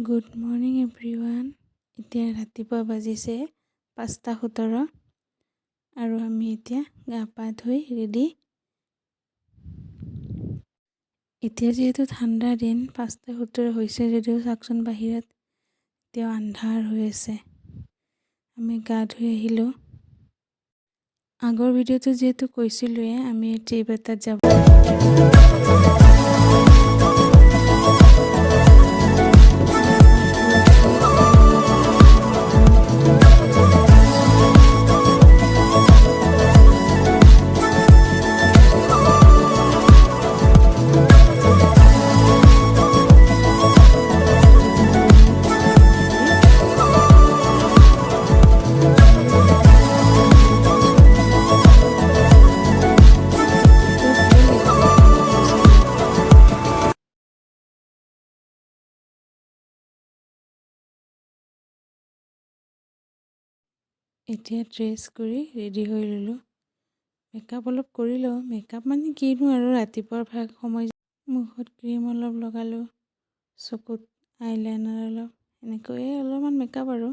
Good morning everyone. এতিয়া ৰাতিপুৱা বাজিছে 5:17 আৰু আমি এতিয়া গা পা ধুই ৰেডি। এতিয়া যিহেতু ঠাণ্ডাৰ দিন, 5:17 হৈছে যদিও চাওকচোন বাহিৰত এতিয়াও আন্ধাৰ হৈ আছে। আমি গা ধুই আহিলোঁ। আগৰ ভিডিঅ'টো যিহেতু কৈছিলোঁৱে আমি ট্ৰিপ এটাত যাব। এতিয়া ড্ৰেছ কৰি ৰেডি হৈ ল'লোঁ। মেকআপ অলপ কৰি লওঁ। মেকআপ মানে কিনো আৰু ৰাতিপুৱাৰ ভাগ সময়। মুখত ক্ৰীম অলপ লগালোঁ, চকুত আইলাইনাৰ অলপ, এনেকৈয়ে অলপমান মেকআপ আৰু।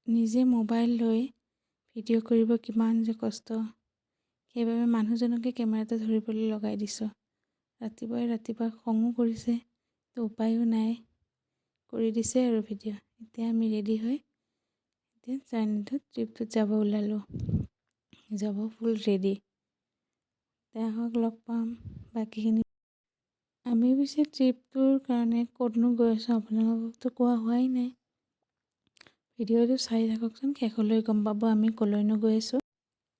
নিজে মোবাইল লৈ ভিডিঅ' কৰিব কিমান যে কষ্ট, সেইবাবে মানুহজনকে কেমেৰাটো ধৰিবলৈ লগাই দিছোঁ। ৰাতিপুৱা খঙো কৰিছে, তো উপায়ো নাই, কৰি দিছে আৰু ভিডিঅ'। এতিয়া আমি ৰেডি হৈ এতিয়া ট্ৰিপটোত যাব ওলালোঁ। যাব ফুল ৰেডি। আহক লগ পাম বাকীখিনি। আমি পিছে ট্ৰিপটোৰ কাৰণে ক'তনো গৈ আছোঁ আপোনালোককতো কোৱা হোৱাই নাই। ভিডিঅ'টো চাই থাককচোন, শেষলৈ গম পাব আমি ক'লৈনো গৈ আছোঁ।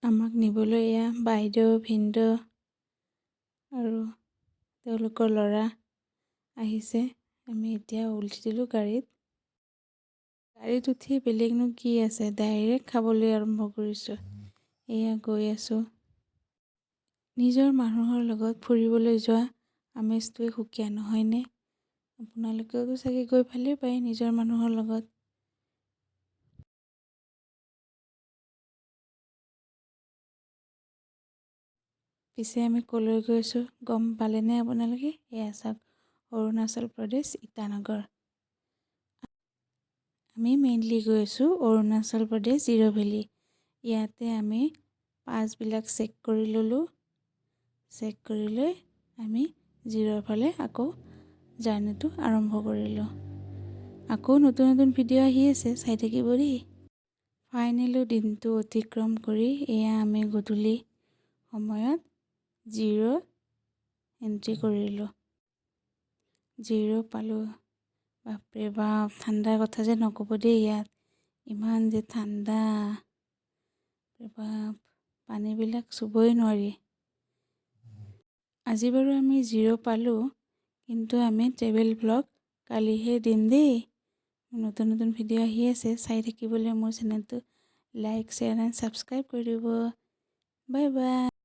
আমাক নিবলৈ এয়া বাইদেউ, ভিনদেউ আৰু তেওঁলোকৰ ল'ৰা আহিছে। আমি এতিয়া উঠি দিলোঁ গাড়ীত উঠি বেলেগনো কি আছে, ডাইৰেক্ট খাবলৈ আৰম্ভ কৰিছোঁ। এয়া গৈ আছোঁ। নিজৰ মানুহৰ লগত ফুৰিবলৈ যোৱা আমেজটোৱে সুকীয়া নহয়নে? আপোনালোকেওতো চাগে গৈ ভালেই পায় নিজৰ মানুহৰ লগত। পিছে আমি ক'লৈ গৈছোঁ গম পালেনে আপোনালোকে? এয়া চাওক, অৰুণাচল প্ৰদেশ, ইটানগৰ। আমি মেইনলি গৈ আছোঁ অৰুণাচল প্ৰদেশ জিৰ' ভেলী। ইয়াতে আমি পাছবিলাক চেক কৰি ল'লোঁ। চেক কৰি লৈ আমি জিৰ'ৰ ফালে আকৌ জাৰ্ণিটো আৰম্ভ কৰিলোঁ। আকৌ নতুন ভিডিঅ' আহি আছে, চাই থাকিব দেই। ফাইনেলি দিনটো অতিক্ৰম কৰি এয়া আমি গধূলি সময়ত জিৰ' এণ্ট্ৰি কৰিলোঁ। জিৰ' পালোঁ। বাপৰে বাপ, ঠাণ্ডাৰ কথা যে নক'ব দেই। ইয়াত ইমান যে ঠাণ্ডা, বাপ, পানীবিলাক চুবই নোৱাৰি। আজি বাৰু আমি জিৰ' পালোঁ, কিন্তু আমি ট্ৰেভেল ব্লগ কালিহে দিম দেই। নতুন ভিডিঅ' আহি আছে, চাই থাকিবলৈ মোৰ চেনেলটো লাইক, শ্বেয়াৰ এণ্ড ছাবস্ক্ৰাইব কৰি দিব। Bye bye.